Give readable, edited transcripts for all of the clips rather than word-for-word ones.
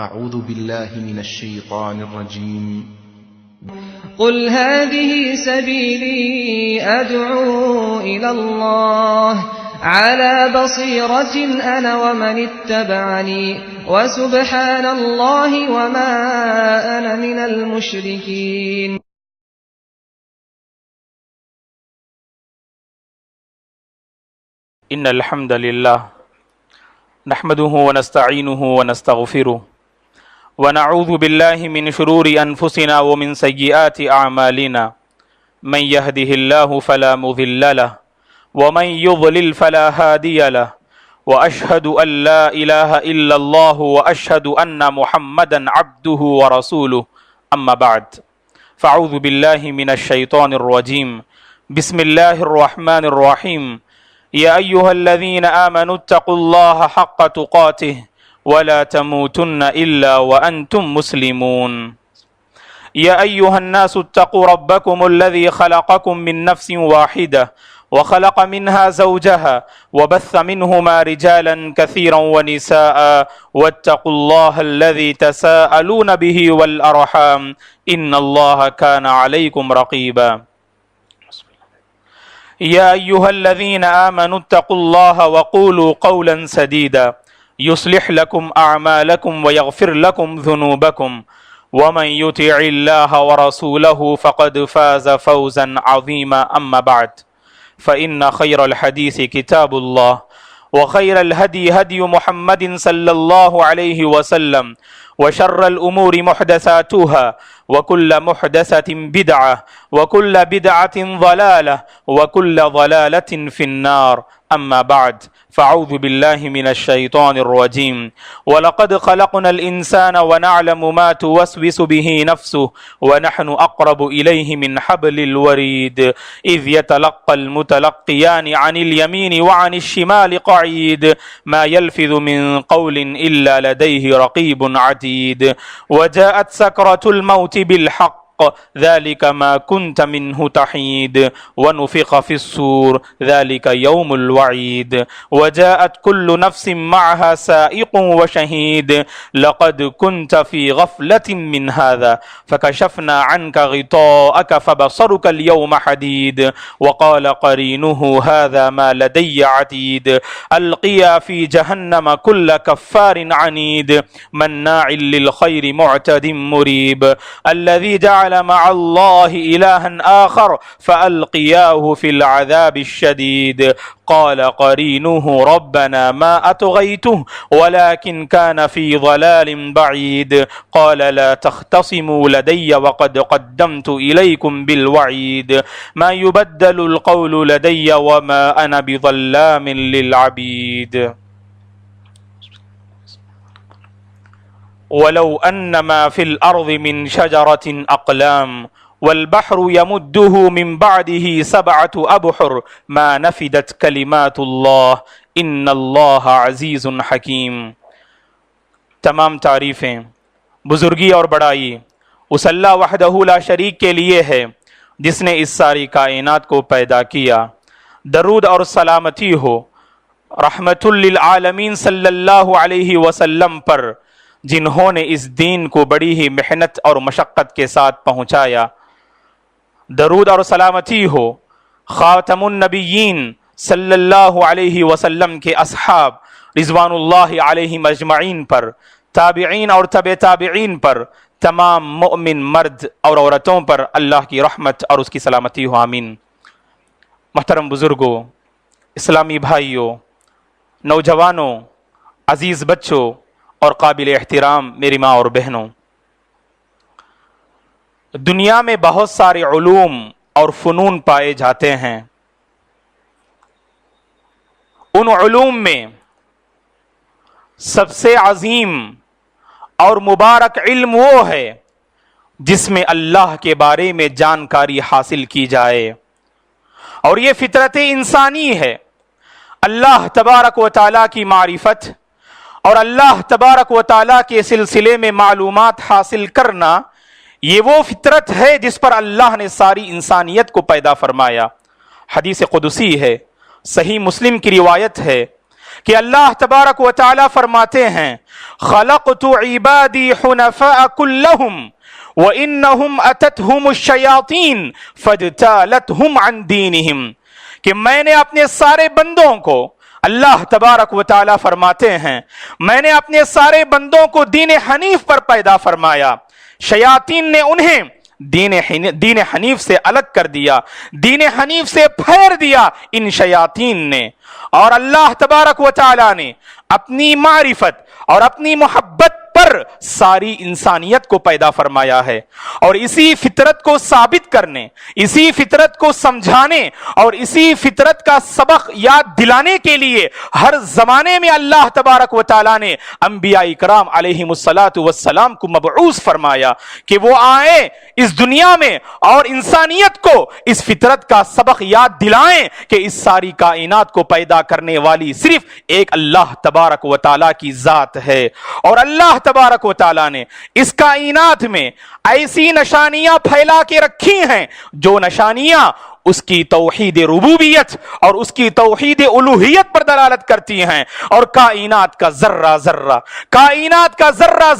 أعوذ بالله من الشيطان الرجيم. قل هذه سبيلي أدعو إلى الله على بصيرة أنا ومن اتبعني وسبحان الله وما أنا من المشركين. إن الحمد لله نحمده ونستعينه ونستغفره ونعوذ بالله من شرور أنفسنا ومن سيئات أعمالنا من يهده الله فلا مضل له ومن يضلل فلا هادي له وأشهد أن لا إله إلا الله وأشهد أن محمدا عبده ورسوله أما بعد فأعوذ بالله من الشيطان الرجيم بسم الله الرحمن الرحيم يا أيها الذين آمنوا اتقوا الله حق تقاته ولا تموتن إلا وأنتم مسلمون يا أيها الناس اتقوا ربكم الذي خلقكم من نفس واحدة وخلق منها زوجها وبث منهما رجالا كثيرا ونساء واتقوا الله الذي تساءلون به والأرحام إن الله كان عليكم رقيبا يا أيها الذين آمنوا اتقوا الله وقولوا قولا سديدا يصلح لكم أعمالكم ويغفر لكم ذنوبكم ومن يطع الله ورسوله فقد فاز فوزا عظيما أما بعد فإن خير الحديث كتاب الله وخير الهدي هدي محمد صلى الله عليه وسلم وشر الأمور محدثاتها وكل محدثة بدعة وكل بدعة ضلالة وكل ضلالة في النار أما بعد فأعوذ بالله من الشيطان الرجيم ولقد خلقنا الإنسان ونعلم ما توسوس به نفسه ونحن أقرب إليه من حبل الوريد إذ يتلقى المتلقيان عن اليمين وعن الشمال قعيد ما يلفظ من قول إلا لديه رقيب عتيد وجاءت سكرة الموت بالحق ذلك ما كنت منه تحيد ونفخ في الصور ذلك يوم الوعيد وجاءت كل نفس معها سائق وشهيد لقد كنت في غفلة من هذا فكشفنا عنك غطاءك فبصرك اليوم حديد وقال قرينه هذا ما لدي عتيد ألقيا في جهنم كل كفار عنيد مناع للخير معتد مريب الذي جعل مع الله إلها آخر فألقياه في العذاب الشديد قال قرينه ربنا ما أطغيته ولكن كان في ضلال بعيد قال لا تختصموا لدي وقد قدمت إليكم بالوعيد ما يبدل القول لدي وما أنا بظلام للعبيد ولو أن ما في الأرض من شجرة أقلام والبحر يمده من بعده 7 أبحر ما نفدت كلمات الله إن الله عزيز حكيم. تمام تعریفیں بزرگی اور بڑائی اس اللہ وحدہ لا شریک کے لیے ہے جس نے اس ساری کائنات کو پیدا کیا. درود اور سلامتی ہو رحمت للعالمین صلی اللہ علیہ وسلم پر جنہوں نے اس دین کو بڑی ہی محنت اور مشقت کے ساتھ پہنچایا. درود اور سلامتی ہو خاتم النبیین صلی اللہ علیہ وسلم کے اصحاب رضوان اللہ علیہم اجمعین پر، تابعین اور تبع تابعین پر، تمام مؤمن مرد اور عورتوں پر اللہ کی رحمت اور اس کی سلامتی ہو آمین. محترم بزرگوں، اسلامی بھائیوں، نوجوانوں، عزیز بچوں اور قابل احترام میری ماں اور بہنوں، دنیا میں بہت سارے علوم اور فنون پائے جاتے ہیں. ان علوم میں سب سے عظیم اور مبارک علم وہ ہے جس میں اللہ کے بارے میں جانکاری حاصل کی جائے، اور یہ فطرت انسانی ہے. اللہ تبارک و تعالیٰ کی معرفت اور اللہ تبارک و تعالیٰ کے سلسلے میں معلومات حاصل کرنا، یہ وہ فطرت ہے جس پر اللہ نے ساری انسانیت کو پیدا فرمایا. حدیث قدسی ہے، صحیح مسلم کی روایت ہے کہ اللہ تبارک و تعالی فرماتے ہیں خلقت عبادی حنفاء کلہم وانہم اتتہم الشیاطین فاجتالتہم عن دینہم، کہ میں نے اپنے سارے بندوں کو، اللہ تبارک و تعالی فرماتے ہیں میں نے اپنے سارے بندوں کو دین حنیف پر پیدا فرمایا، شیاطین نے انہیں دین حنیف سے الگ کر دیا، دین حنیف سے پھیر دیا ان شیاطین نے، اور اللہ تبارک و تعالی نے اپنی معرفت اور اپنی محبت پر ساری انسانیت کو پیدا فرمایا ہے، اور اسی فطرت کو ثابت کرنے، اسی فطرت کو سمجھانے اور اسی فطرت کا سبق یاد دلانے کے لیے ہر زمانے میں اللہ تبارک و تعالی نے انبیاء کرام علیہم السلام کو مبعوث فرمایا کہ وہ آئیں اس دنیا میں اور انسانیت کو اس فطرت کا سبق یاد دلائیں کہ اس ساری کائنات کو پیدا کرنے والی صرف ایک اللہ تبارک و تعالی کی ذات ہے، اور اللہ تبارک و تعالی نے اس کائنات میں ایسی نشانیاں پھیلا کے رکھی ہیں جو نشانیاں اس کی توحید ربوبیت اور اس کی توحید الوہیت پر دلالت کرتی ہیں، اور کائنات کا ذرہ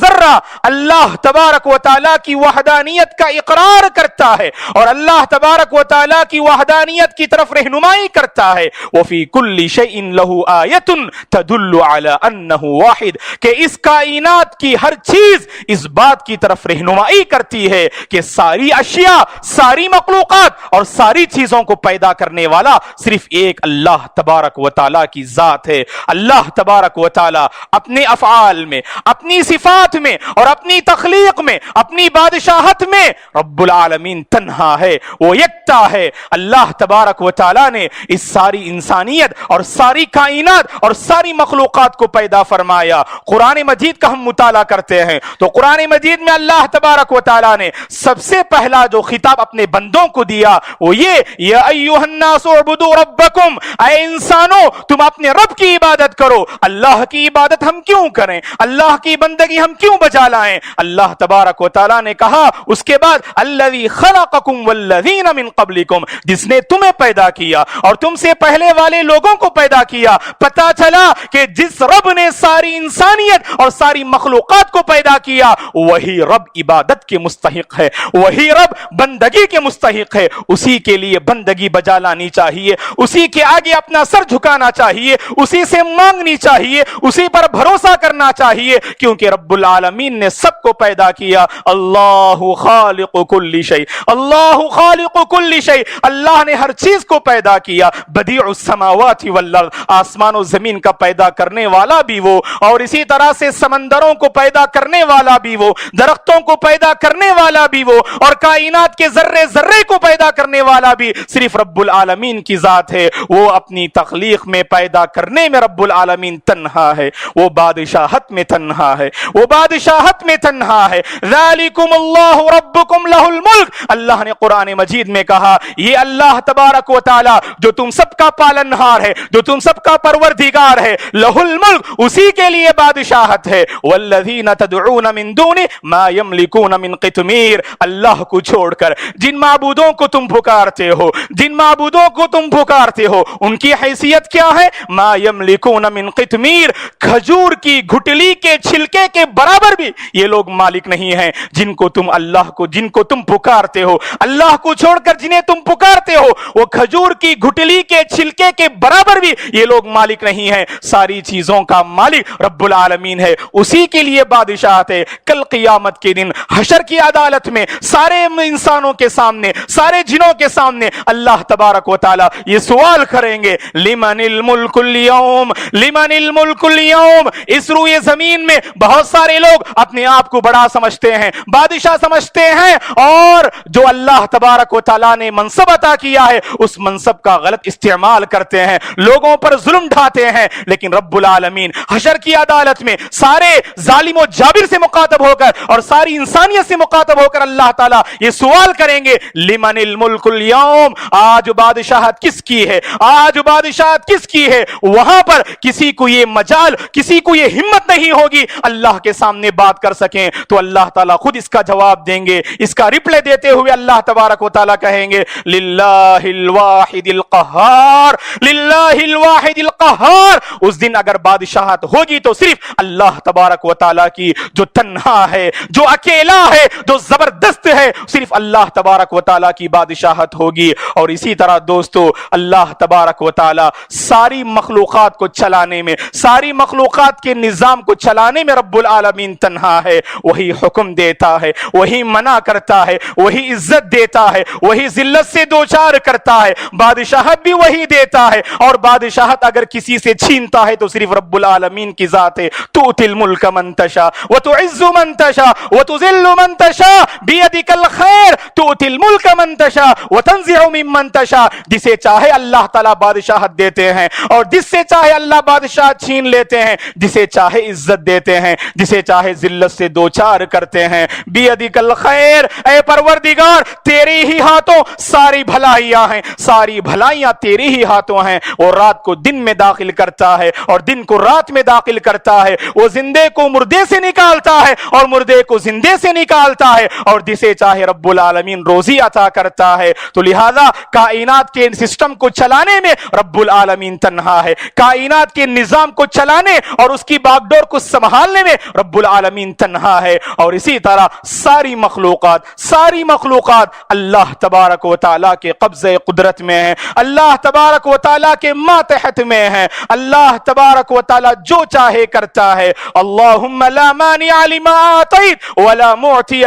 ذرہ اللہ تبارک و تعالیٰ کی وحدانیت کا اقرار کرتا ہے اور اللہ تبارک و تعالیٰ کی وحدانیت کی طرف رہنمائی کرتا ہے۔ وفی کل شیء لہ آیۃ تدل علی انہ واحد، کہ اس کائنات کی ہر چیز اس بات کی طرف رہنمائی کرتی ہے کہ ساری اشیاء، ساری مخلوقات اور ساری چیزوں کو پیدا کرنے والا صرف ایک اللہ تبارک و تعالیٰ کی ذات ہے۔ اللہ تبارک و تعالیٰ اپنے افعال میں، اپنی صفات میں اور اپنی تخلیق میں، اپنی بادشاہت میں رب العالمین تنہا ہے، وہ یکتا ہے۔ اللہ تبارک و تعالیٰ نے اس ساری انسانیت اور ساری کائنات اور ساری مخلوقات کو پیدا فرمایا۔ قرآن مجید کا ہم مطالعہ کرتے ہیں تو قرآن مجید میں اللہ تبارک و تعالیٰ نے سب سے پہلا جو خطاب اپنے بندوں کو دیا وہ یہ، یا ایھا الناس اعبدوا ربکم، اے انسانوں تم اپنے رب کی عبادت کرو۔ اللہ کی عبادت ہم کیوں کریں؟ اللہ کی بندگی ہم کیوں بجا لائیں؟ اللہ تبارک و تعالیٰ نے کہا اس کے بعد الذی خلقکم والذین من قبلکم، جس نے تمہیں پیدا کیا اور تم سے پہلے والے لوگوں کو پیدا کیا۔ پتا چلا کہ جس رب نے ساری انسانیت اور ساری مخلوقات کو پیدا کیا وہی رب عبادت کے مستحق ہے، وہی رب بندگی کے مستحق ہے، اسی کے لیے بندگی بجا لانی چاہیے، اسی کے آگے اپنا سر جھکانا چاہیے، اسی سے مانگنی چاہیے، اسی پر بھروسہ کرنا چاہیے، کیونکہ رب العالمین نے سب کو پیدا کیا۔ اللہ خالق کل شیء، اللہ خالق کل شیء، اللہ نے ہر چیز کو پیدا کیا۔ بدیع السماوات والارض، آسمان و زمین کا پیدا کرنے والا بھی وہ، اور اسی طرح سے سمندروں کو پیدا کرنے والا بھی وہ، درختوں کو پیدا کرنے والا بھی وہ، اور کائنات کے ذرے ذرے کو پیدا کرنے والا بھی صرف رب العالمین کی ذات ہے۔ وہ اپنی تخلیق میں پیدا کرنے میں رب العالمین تنہا ہے، وہ بادشاہت میں تنہا ہے، وہ بادشاہت میں تنہا ہے۔ ذالکم اللہ ربکم لہ الملک، اللہ نے قرآن مجید میں کہا یہ اللہ تبارک و تعالی جو تم سب کا پالنہار ہے، جو تم سب کا پروردگار ہے، لہ الملک، اسی کے لیے بادشاہت ہے۔ والذین تدعون من دونہ ما یملکون من قطمیر، اللہ کو چھوڑ کر جن معبودوں کو تم پکارتے ہو، جن معبودوں کو تم پکارتے ہو ان کی حیثیت کیا ہے؟ ما یملکون من قطمیر، کھجور کی گھٹلی کے چھلکے کے برابر بھی یہ لوگ مالک نہیں ہیں جن کو تم اللہ کو، جن کو تم پکارتے ہو، اللہ کو چھوڑ کر جنہیں تم پکارتے ہو وہ کھجور کی گھٹلی کے چھلکے کے برابر بھی یہ لوگ مالک نہیں ہیں۔ ساری چیزوں کا مالک رب العالمین ہے، اسی کے لیے بادشاہت ہے۔ کل قیامت کے دن حشر کی عدالت میں سارے انسانوں کے سامنے، سارے جنوں کے سامنے اللہ تبارک و تعالی یہ سوال کریں گے لمن الملک اليوم، لمن الملک اليوم۔ اس روئے زمین میں بہت سارے لوگ اپنے آپ کو بڑا سمجھتے ہیں، بادشاہ سمجھتے ہیں، اور جو اللہ تبارک و تعالی نے منصب عطا کیا ہے اس منصب کا غلط استعمال کرتے ہیں، لوگوں پر ظلم ڈھاتے ہیں۔ لیکن رب العالمین حشر کی عدالت میں سارے ظالم و جابر سے مخاطب ہو کر اور ساری انسانیت سے مخاطب ہو کر اللہ تعالیٰ یہ سوال کریں گے لمن الملک اليوم، قوم آج بادشاہت کس کی ہے، آج بادشاہت کس کی ہے، وہاں پر کسی کو یہ مجال، کسی کو یہ ہمت نہیں ہوگی اللہ کے سامنے بات کر سکیں، تو اللہ تعالیٰ خود اس کا جواب دیں گے۔ اس کا ریپلے دیتے ہوئے اللہ تبارک و تعالیٰ کہیں گے للہ الواحد القہار، للہ الواحد القہار۔ اس دن اگر بادشاہت ہوگی تو صرف اللہ تبارک و تعالیٰ کی، جو تنہا ہے، جو اکیلا ہے، جو زبردست ہے، صرف اللہ تبارک و تعالیٰ کی بادشاہت ہوگی۔ اور اسی طرح دوستو اللہ تبارک و تعالیٰ ساری مخلوقات کو چلانے میں، ساری مخلوقات کے نظام کو چلانے میں رب العالمین تنہا ہے۔ وہی حکم دیتا ہے، وہی منع کرتا ہے، وہی عزت دیتا ہے، وہی ذلت سے دوچار کرتا ہے، بادشاہت بھی وہی دیتا ہے، اور بادشاہت اگر کسی سے چھینتا ہے تو صرف رب العالمین کی ذات ہے۔ تؤتی الملک من تشاء وتعز من تشاء وتذل من تشاء بیدک الخیر تؤتی الملک من تشاء وتنزع ممن تشاء۔ جسے چاہے اللہ تعالیٰ بادشاہت دیتے ہیں، اور جس سے چاہے اللہ بادشاہت چھین لیتے ہیں، جسے چاہے عزت دیتے ہیں، جسے چاہے ذلت سے دوچار کرتے ہیں۔ بیدک الخیر، اے پروردگار تیرے ہی ہاتھوں ساری بھلائیاں ہیں، ساری بھلائیاں تیرے ہی ہاتھوں ہیں۔ وہ رات کو دن میں داخل کرتا ہے اور دن کو رات میں داخل کرتا ہے، وہ زندے کو مردے سے نکالتا ہے اور مردے کو زندے سے نکالتا ہے، اور جسے چاہے رب العالمین روزی عطا کرتا ہے۔ تو لہذا کائنات کے سسٹم کو چلانے میں رب العالمین تنہا ہے، کائنات کے نظام کو چلانے اور اس کی باغ ڈور کو سنبھالنے میں رب العالمین تنہا ہے۔ اور اسی طرح ساری مخلوقات اللہ تبارک و تعالیٰ کے قبضے قدرت میں ہیں، اللہ تبارک و تعالیٰ کے ماتحت میں ہیں۔ اللہ تبارک و تعالیٰ جو چاہے کرتا ہے۔ اللہم لا مانع لما آتیت ولا معطی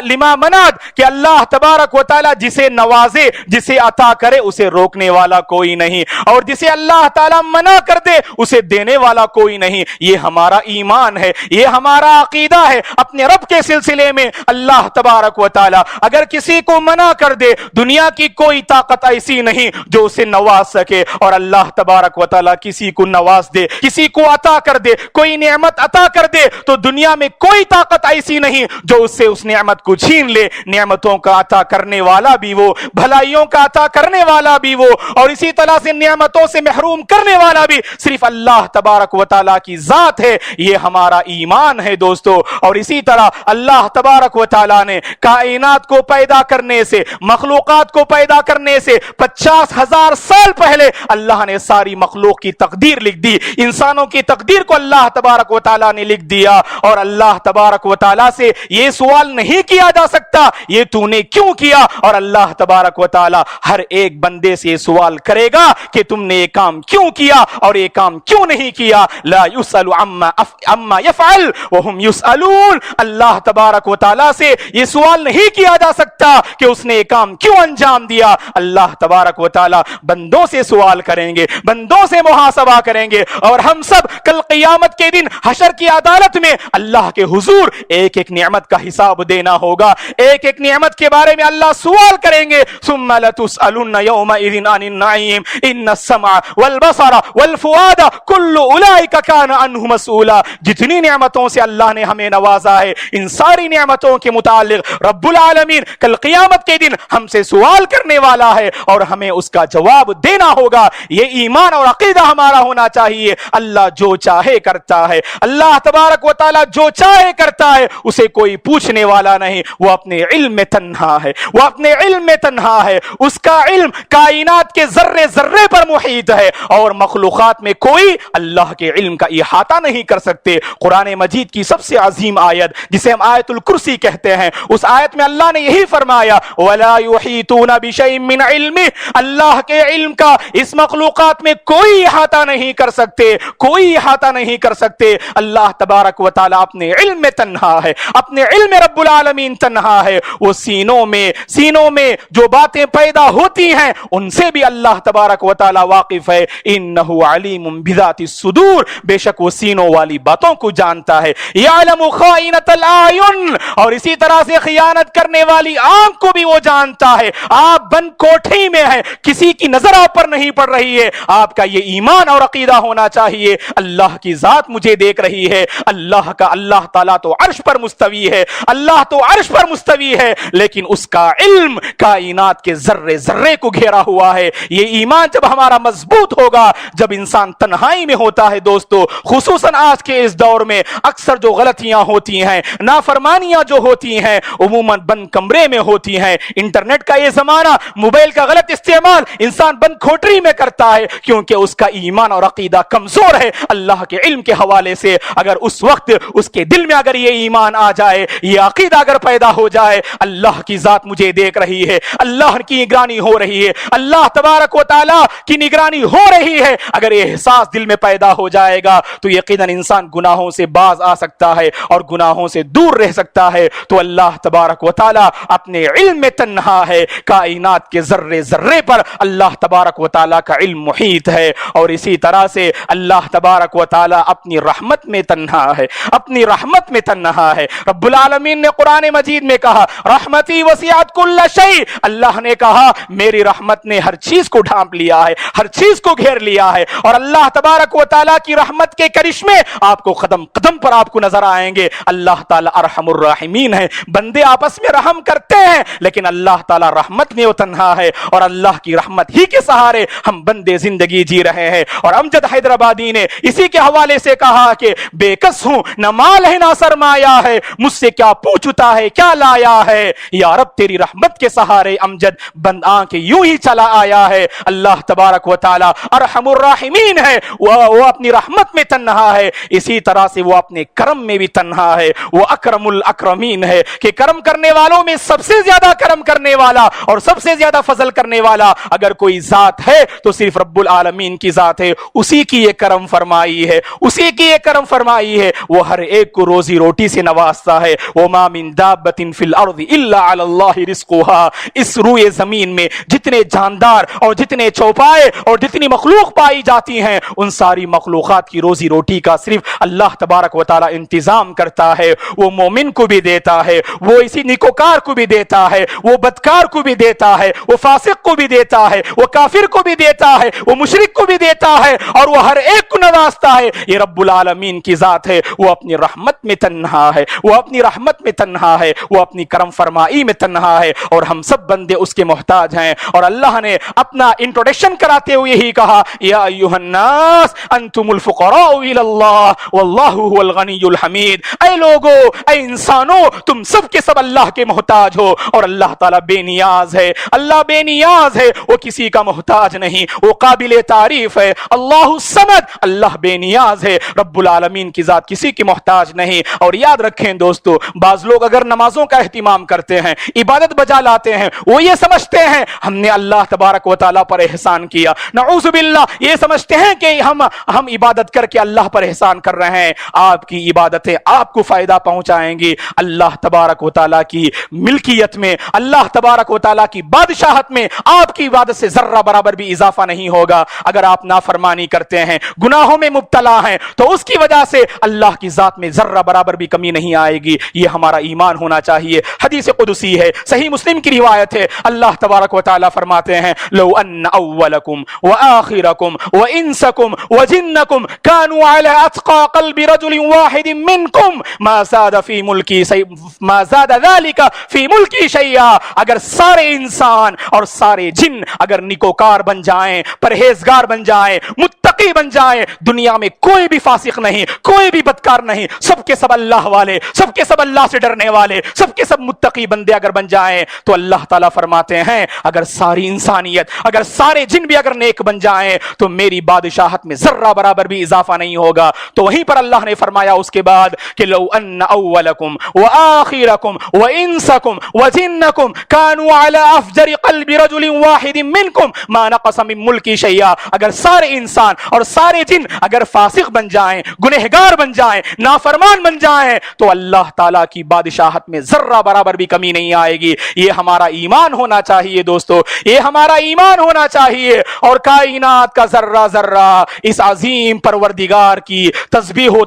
لما منعت، کہ اللہ تبارک و تعالیٰ جسے نوازے، جسے عطا کرے، اسے روکنے والا کوئی نہیں، اور جسے اللہ تعالیٰ منع کر دے اسے دینے والا کوئی نہیں۔ یہ ہمارا ایمان ہے، یہ ہمارا عقیدہ ہے اپنے رب کے سلسلے میں۔ اللہ تبارک و تعالیٰ اگر کسی کو منع کر دے، دنیا کی کوئی طاقت ایسی نہیں جو اسے نواز سکے، اور اللہ تبارک و تعالیٰ کسی کو نواز دے، کسی کو عطا کر دے، کوئی نعمت عطا کر دے، تو دنیا میں کوئی طاقت ایسی نہیں جو اس سے اس نعمت کو چھین لے۔ نعمتوں کا عطا کرنے والا بھی وہ، بھلائیوں کا عطا کرنے والا بھی وہ، اور اسی طرح سے نعمتوں سے محروم کرنے والا بھی صرف اللہ تبارک و تعالیٰ کی ذات ہے۔ یہ ہمارا ایمان ہے دوستو۔ اور اسی طرح اللہ تبارک و تعالیٰ نے کائنات کو پیدا کرنے سے، مخلوقات کو پیدا کرنے سے 50,000 سال پہلے اللہ نے ساری مخلوق کی تقدیر لکھ دی، انسانوں کی تقدیر کو اللہ تبارک و تعالیٰ نے لکھ دیا۔ اور اللہ تبارک و تعالیٰ سے یہ سوال نہیں کیا جا سکتا یہ تو نے کیوں کیا، اور اللہ تبارک و تعالیٰ ہر ایک بندے سے یہ سوال کرے گا کہ تم نے یہ کام کیوں کیا اور یہ کام کیوں نہیں کیا۔ لا يسأل عما يفعل وهم يسألون۔ اللہ تبارک و تعالیٰ سے یہ سوال نہیں کیا جا سکتا کہ اس نے یہ کام کیوں انجام دیا۔ اللہ تبارک و تعالیٰ بندوں سے سوال کریں گے، بندوں سے محاسبہ کریں گے، اور ہم سب کل قیامت کے دن حشر کی عدالت میں اللہ کے حضور ایک ایک نعمت کا حساب دینا ہوگا، ایک ایک نعمت کے بارے میں اللہ سوال کریں گے۔ ثم لتسألن يومئذ عن النعيم ان السمع والبصر والفؤاد كل اولئك كان عنه مسؤولا۔ جتنی نعمتوں سے اللہ نے ہمیں نوازا ہے، ان ساری نعمتوں کے متعلق رب العالمین کل قیامت کے دن ہم سے سوال کرنے والا ہے، اور ہمیں اس کا جواب دینا ہوگا۔ یہ ایمان اور عقیدہ ہمارا ہونا چاہیے۔ اللہ جو چاہے کرتا ہے، اللہ تبارک و تعالیٰ جو چاہے کرتا ہے، اسے کوئی پوچھنے والا نہیں۔ وہ اپنے علم میں تنہا ہے، وہ اپنے علم میں تنہا ہے، اس کا علم کائنات کے ذرے ذرے پر محیط ہے، اور مخلوقات میں کوئی اللہ کے علم کا احاطہ نہیں کر سکتے۔ قرآن مجید کی سب سے عظیم آیت جسے ہم آیت الکرسی کہتے ہیں، اس آیت میں اللہ نے یہی فرمایا وَلَا يُحِيطُونَ بِشَيْءٍ مِّنْ عِلْمِهِ۔ اللہ کے علم کا اس مخلوقات میں کوئی احاطہ نہیں کر سکتے، کوئی احاطہ نہیں کر سکتے۔ اللہ تبارک و تعالیٰ اپنے علم میں تنہا ہے، اپنے علم میں رب العالمین تنہا ہے۔ وہ سینوں میں جو باتیں پیدا ہوتی ہیں ان سے بھی اللہ تبارک و تعالیٰ واقف ہے۔ انہ علیم بذات الصدور، بے شک وہ سینوں والی باتوں کو جانتا ہے۔ یعلم خائنۃ الاعین، اور اسی طرح سے خیانت کرنے والی آنکھ کو بھی وہ جانتا ہے۔ آپ بند کوٹھی میں ہیں، کسی کی نظر آپ پر نہیں پڑ رہی ہے، آپ کا یہ ایمان اور عقیدہ ہونا چاہیے اللہ کی ذات مجھے دیکھ رہی ہے۔ اللہ تعالیٰ تو عرش پر مستوی ہے، اللہ تو عرش پر مستوی ہے، لیکن اس کا علم علم کائنات کے ذرے ذرے کو گھیرا ہوا ہے۔ یہ ایمان جب ہمارا مضبوط ہوگا، جب انسان تنہائی میں ہوتا ہے دوستو، خصوصاً آج کے اس دور میں اکثر جو غلطیاں ہوتی ہیں، نافرمانیاں جو ہوتی ہیں، عموماً بند کمرے میں ہوتی ہیں۔ انٹرنیٹ کا یہ زمانہ، موبائل کا غلط استعمال انسان بند کھوٹری میں کرتا ہے، کیونکہ اس کا ایمان اور عقیدہ کمزور ہے اللہ کے علم کے حوالے سے۔ اگر اس وقت اس کے دل میں اگر یہ ایمان آ جائے، یہ عقیدہ اگر پیدا ہو جائے، اللہ کی ذات مجھے دیکھ رہی ہے، اللہ کی نگرانی ہو رہی ہے، اللہ تبارک و تعالی کی نگرانی ہو رہی ہے، اگر یہ احساس دل میں پیدا ہو جائے گا تو یقیناً انسان گناہوں سے باز آ سکتا ہے اور گناہوں سے دور رہ سکتا ہے۔ تو اللہ تبارک و تعالی اپنے علم میں تنہا ہے، کائنات کے ذرے ذرے پر اللہ تبارک و تعالی کا علم محیط ہے، اور اسی طرح سے اللہ تبارک و تعالی اپنی رحمت میں تنہا ہے، اپنی رحمت میں تنہا ہے۔ رب العالمین نے قرآن مجید میں کہا رحمتی وسعت کل شیء، اللہ نے کہا میری رحمت نے ہر چیز کو ڈھانپ لیا ہے، ہر چیز کو گھیر لیا ہے، اور اللہ تبارک و تعالی کی رحمت کے کرشمے آپ کو قدم قدم پر آپ کو نظر آئیں گے۔ اللہ تعالی ارحم الراحمین ہے، بندے آپس میں رحم کرتے ہیں، لیکن اللہ تعالی رحمت میں وہ تنہا ہے، اور اللہ کی رحمت ہی کے سہارے ہم بندے زندگی جی رہے ہیں۔ اور امجد حیدرآبادی نے اسی کے حوالے سے کہا کہ بے کس ہوں، نہ مال ہے نہ سرمایہ ہے، مجھ سے کیا پوچھتا ہے کیا لایا ہے، یا رب تیری رحمت کے سہارے امجد بند آنکھ یوں ہی چلا آیا ہے۔ اللہ تبارک و تعالی ارحم الراحمین ہے، وہ اپنی رحمت میں تنہا ہے، اسی طرح سے وہ اپنے کرم میں بھی تنہا ہے، وہ اکرم الاکرمین ہے کہ کرم کرنے والوں میں سب سے زیادہ کرم کرنے والا اور سب سے زیادہ فضل کرنے والا اگر کوئی ذات ہے تو صرف رب العالمین کی ذات ہے، اسی کی یہ کرم فرمائی ہے، اسی کی یہ کرم فرمائی ہے، وہ ہر ایک کو روزی روٹی سے نوازتا ہے۔ وما من دابۃ فی الارض الا علی اللہ رزقها، اس روئے زمین میں جتنے جاندار اور جتنے چوپائے اور جتنی مخلوق پائی جاتی ہیں، ان ساری مخلوقات کی روزی روٹی کا صرف اللہ تبارک و تعالی انتظام کرتا ہے۔ وہ مومن کو بھی دیتا ہے، وہ اسی نیکوکار کو بھی دیتا ہے، وہ بدکار کو بھی دیتا ہے، وہ فاسق کو بھی دیتا ہے، وہ کافر کو بھی دیتا ہے، وہ مشرک کو بھی دیتا ہے، اور وہ ہر ایک کو نوازتا ہے۔ یہ رب العالمین کی ذات ہے، وہ اپنی رحمت میں تنہا ہے، وہ اپنی رحمت میں تنہا ہے، وہ اپنی کرم فرمائی میں تنہا ہے، اور ہم سب بندے اس کے محتاج ہیں۔ اور اللہ نے اپنا انٹروڈکشن کراتے ہوئے ہی کہا یا ایھا الناس انتم الفقراء الی اللہ واللہ هو الغنی الحمید، اے لوگو، اے انسانوں، تم سب کے سب اللہ کے محتاج ہو، اور اللہ تعالیٰ بے نیاز ہے، اللہ بے نیاز ہے، وہ کسی کا محتاج نہیں، وہ قابل تعریف ہے۔ اللہ الصمد، اللہ بے نیاز ہے، رب العالمین کی ذات کسی کی محتاج نہیں۔ اور یاد رکھیں دوستو، بعض لوگ اگر نمازوں کا اہتمام کرتے ہیں، عبادت بجا لاتے ہیں، وہ یہ سمجھتے ہیں ہم نے اللہ تبارک و تعالیٰ پر احسان کیا، نعوذ باللہ، یہ سمجھتے ہیں کہ ہم عبادت کر کے اللہ پر احسان کر رہے ہیں۔ آپ کی عبادتیں آپ کو فائدہ پہنچائیں گی، اللہ تبارک و تعالیٰ کی ملکیت میں، اللہ تبارک و تعالیٰ کی بادشاہت میں آپ کی عبادت سے ذرہ برابر بھی اضافہ نہیں ہوگا۔ اگر آپ نافرمانی کرتے ہیں، گناہوں میں مبتلا ہیں، تو اس کی وجہ سے اللہ کی ذات میں ذرہ برابر بھی کمی نہیں آئے گی۔ یہ ہمارا ایمان ہونا چاہیے۔ حدیث قدسی ہے، صحیح مسلم کی روایت ہے، اللہ تبارک و تعالیٰ فرماتے ہیں لو ان اولکم وآخرکم وانسکم وجنکم كانوا على اتقى قلب رجل واحد منکم ما زاد ذلك في ملکی شیئا، اگر سارے انسان اور سارے جن اگر نیکوکار بن جائیں، پرہیزگار بن جائیں، متقی بن جائیں، دنیا میں کوئی بھی فاسق نہیں، کوئی بھی بدکار نہیں، سب کے سب اللہ والے، سب کے سب اللہ سے ڈرنے والے، سب کے سب متقی بندے اگر بن جائیں، تو اللہ تعالیٰ فرماتے ہیں اگر ساری انسانیت، اگر سارے جن بھی اگر نیک بن جائیں تو میری بادشاہت میں ذرہ برابر بھی اضافہ نہیں ہوگا۔ تو وہیں پر اللہ نے فرمایا اس کے بعد کہ لو ان اولکم وآخرکم وانسکم وجنکم كانوا على افجر قلب رجل واحد منکم ما نقص من ملکی شیئا، اگر سارے انسان اور سارے جن اگر فاسق بن جائیں، گنہگار بن جائیں، نافرمان بن جائیں، تو اللہ تعالیٰ کی بادشاہت میں ذرہ برابر بھی کمی نہیں آئے گی۔ یہ ہمارا ایمان ہونا چاہیے دوستو، یہ ہمارا ایمان ہونا چاہیے۔ اور کائنات کا ذرہ ذرہ اس عظیم پروردگار کی تسبیح و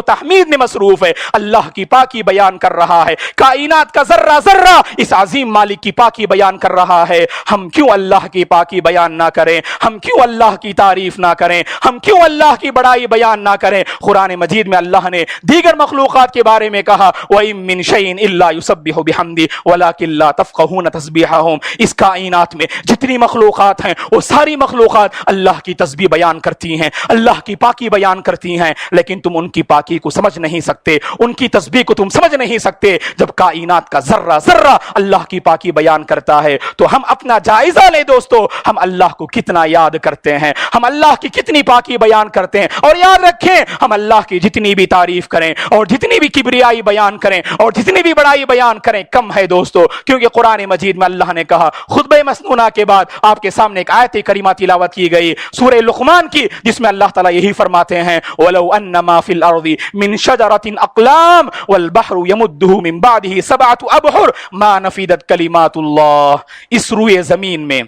تحمید میں مصروف ہے، اللہ کی پاکی بیان کر رہا ہے۔ کائنات کا ذرہ ذرہ اس عظیم مالک کی پاکی بیان کر رہا ہے۔ ہم کیوں اللہ کی پاکی بیان نہ کریں؟ ہم کیوں اللہ کی تعریف نہ کریں؟ ہم کیوں اللہ کی بڑائی بیان نہ کریں؟ قرآن مجید میں اللہ نے دیگر مخلوقات کے بارے میں کہا وَإِن مِّن شَيْءٍ إِلَّا يُسَبِّحُ بِحَمْدِهِ ولکن لا تفقهون تسبیحهم، اس کائنات میں جتنی مخلوقات ہیں وہ ساری مخلوقات اللہ کی تسبیح بیان کرتی ہیں، اللہ کی پاکی بیان کرتی ہیں، لیکن تم ان کی پاکی کو سمجھ نہیں سکتے، ان کی تسبیح کو تم سمجھ نہیں سکتے۔ جب کائنات کا ذرہ ذرہ اللہ کی پاکی بیان کرتا ہے تو ہم اپنا جائزہ لیں دوستو، ہم اللہ کو کتنا یاد کرتے ہیں، ہم اللہ کی کتنی پاکی بیان کرتے ہیں۔ اور یاد رکھیں ہم اللہ کی جتنی بھی تعریف کریں اور جتنی بھی کبریائی بیان کریں اور جتنی بھی بڑائی بیان کریں کم ہے دوستو، کیونکہ قرآن مجید میں اللہ نے کہا خطبہ مسنونہ کے بعد آپ کے سامنے ایک آیت کریمہ تلاوت کی گئی سورہ لقمان کی، جس میں اللہ تعالیٰ یہی فرماتے ہیں وَلَوْ أَنَّ مَا فِي الْأَرْضِ مِنْ شَجَرَةٍ أَقْلَامٍ وَالْبَحْرُ يَمُدُّهُ مِنْ بَعْدِهِ سَبْعَةُ أَبْحُرٍ مَا نَفِدَتْ كَلِمَاتُ اللَّهِ۔ اس روئے زمین میں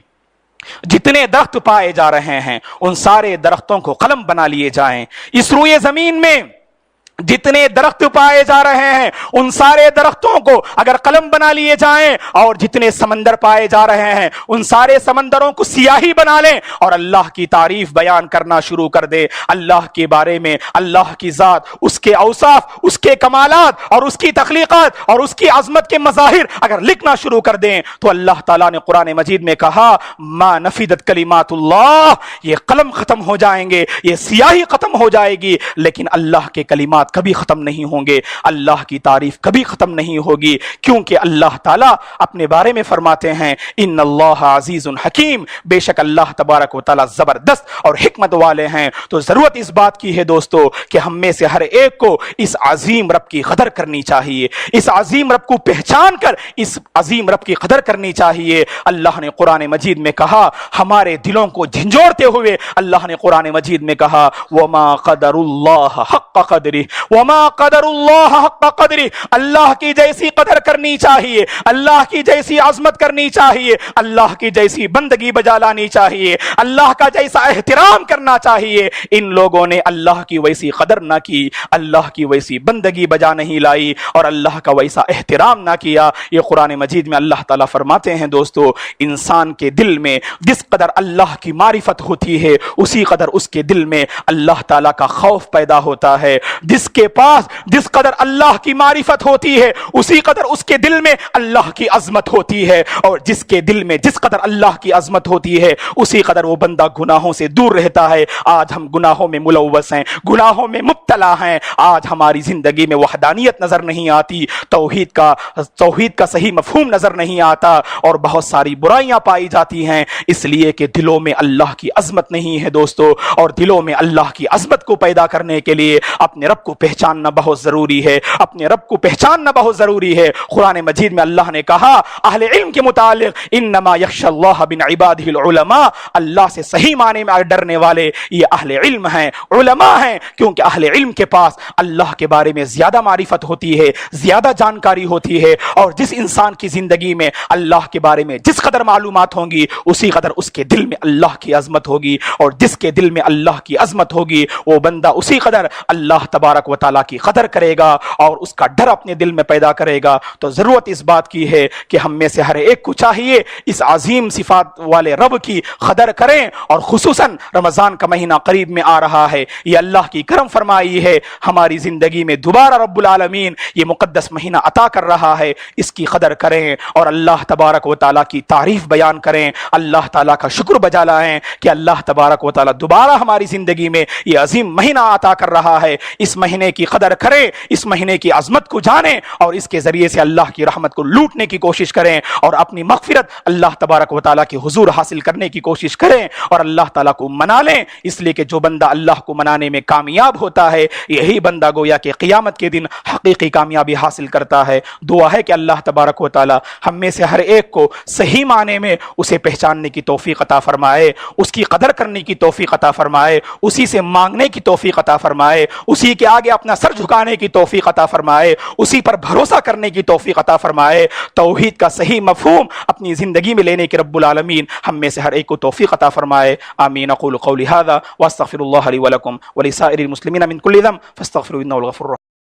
جتنے درخت پائے جا رہے ہیں ان سارے درختوں کو قلم بنا لیے جائیں، اس روئے زمین میں جتنے درخت پائے جا رہے ہیں ان سارے درختوں کو اگر قلم بنا لیے جائیں، اور جتنے سمندر پائے جا رہے ہیں ان سارے سمندروں کو سیاہی بنا لیں اور اللہ کی تعریف بیان کرنا شروع کر دے، اللہ کے بارے میں، اللہ کی ذات، اس کے اوصاف، اس کے کمالات اور اس کی تخلیقات اور اس کی عظمت کے مظاہر اگر لکھنا شروع کر دیں تو اللہ تعالیٰ نے قرآن مجید میں کہا ما نفدت کلمات اللہ، یہ قلم ختم ہو جائیں گے، یہ سیاہی ختم ہو جائے گی، لیکن اللہ کے کلمات کبھی ختم نہیں ہوں گے، اللہ کی تعریف کبھی ختم نہیں ہوگی، کیونکہ اللہ تعالیٰ اپنے بارے میں فرماتے ہیں ان اللہ عزیز حکیم، بے شک اللہ تبارک و تعالیٰ زبردست اور حکمت والے ہیں۔ تو ضرورت اس بات کی ہے دوستو کہ ہم میں سے ہر ایک کو اس عظیم رب کی قدر کرنی چاہیے، اس عظیم رب کو پہچان کر اس عظیم رب کی قدر کرنی چاہیے۔ اللہ نے قرآن مجید میں کہا، ہمارے دلوں کو جھنجھوڑتے ہوئے اللہ نے قرآن مجید میں کہا وما قدر اللہ حق قدرہ وما قدر اللہ حق قدری، اللہ کی جیسی قدر کرنی چاہیے، اللہ کی جیسی عظمت کرنی چاہیے، اللہ کی جیسی بندگی بجا لانی چاہیے، اللہ کا جیسا احترام کرنا چاہیے۔ ان لوگوں نے اللہ کی ویسی قدر نہ کی، اللہ کی ویسی بندگی بجا نہیں لائی اور اللہ کا ویسا احترام نہ کیا۔ یہ قرآن مجید میں اللہ تعالیٰ فرماتے ہیں دوستو انسان کے دل میں جس قدر اللہ کی معرفت ہوتی ہے اسی قدر اس کے دل میں اللہ تعالیٰ کا خوف پیدا ہوتا ہے، جس کے پاس جس قدر اللہ کی معرفت ہوتی ہے اسی قدر اس کے دل میں اللہ کی عظمت ہوتی ہے، اور جس کے دل میں جس قدر اللہ کی عظمت ہوتی ہے اسی قدر وہ بندہ گناہوں سے دور رہتا ہے۔ آج ہم گناہوں میں ملوث ہیں، گناہوں میں مبتلا ہیں، آج ہماری زندگی میں وحدانیت نظر نہیں آتی، توحید کا صحیح مفہوم نظر نہیں آتا، اور بہت ساری برائیاں پائی جاتی ہیں، اس لیے کہ دلوں میں اللہ کی عظمت نہیں ہے دوستو، اور دلوں میں اللہ کی عظمت کو پیدا کرنے کے لیے اپنے رب کو پہچاننا بہت ضروری ہے، اپنے رب کو پہچاننا بہت ضروری ہے۔ قرآن مجید میں اللہ نے کہا اہل علم کے متعلق انما یخشی اللہ من عبادہ العلماء، اللہ سے صحیح معنی میں ڈرنے والے یہ اہل علم ہیں، علماء ہیں، کیونکہ اہل علم کے پاس اللہ کے بارے میں زیادہ معرفت ہوتی ہے، زیادہ جانکاری ہوتی ہے، اور جس انسان کی زندگی میں اللہ کے بارے میں جس قدر معلومات ہوں گی اسی قدر اس کے دل میں اللہ کی عظمت ہوگی، اور جس کے دل میں اللہ کی عظمت ہوگی وہ بندہ اسی قدر اللہ تبارک و تعالیٰ کی قدر کرے گا اور اس کا ڈر اپنے دل میں پیدا کرے گا۔ تو ضرورت اس بات کی ہے کہ ہم میں سے ہر ایک کو چاہیے اس عظیم صفات والے رب کی قدر کریں، اور خصوصاً رمضان کا مہینہ قریب میں آ رہا ہے، یہ اللہ کی کرم فرمائی ہے ہماری زندگی میں دوبارہ رب العالمین یہ مقدس مہینہ عطا کر رہا ہے، اس کی قدر کریں اور اللہ تبارک و تعالیٰ کی تعریف بیان کریں، اللہ تعالیٰ کا شکر بجا لائیں کہ اللہ تبارک و تعالیٰ دوبارہ ہماری زندگی میں یہ عظیم مہینہ عطا کر رہا ہے۔ اس مہینے کی قدر کریں، اس مہینے کی عظمت کو جانیں، اور اس کے ذریعے سے اللہ کی رحمت کو لوٹنے کی کوشش کریں، اور اپنی مغفرت اللہ تبارک و تعالیٰ کے حضور حاصل کرنے کی کوشش کریں، اور اللہ تعالیٰ کو منا لیں، اس لیے کہ جو بندہ اللہ کو منانے میں کامیاب ہوتا ہے یہی بندہ گویا کہ قیامت کے دن حقیقی کامیابی حاصل کرتا ہے۔ دعا ہے کہ اللہ تبارک و تعالیٰ ہم میں سے ہر ایک کو صحیح معنی میں اسے پہچاننے کی توفیق عطا فرمائے، اس کی قدر کرنے کی توفیق عطا فرمائے، اسی سے مانگنے کی توفیق عطا فرمائے، اسی کے آگے اپنا سر جھکانے کی توفیق عطا فرمائے، اسی پر بھروسہ کرنے کی توفیق عطا فرمائے، توحید کا صحیح مفہوم اپنی زندگی میں لینے کی رب العالمین ہم میں سے ہر ایک کو توفیق عطا فرمائے۔ آمین۔ اقول قولی ھذا واستغفر اللہ لی ولکم ولسائر المسلمین من کل ذنب فاستغفروہ انہ الغفور الرحیم۔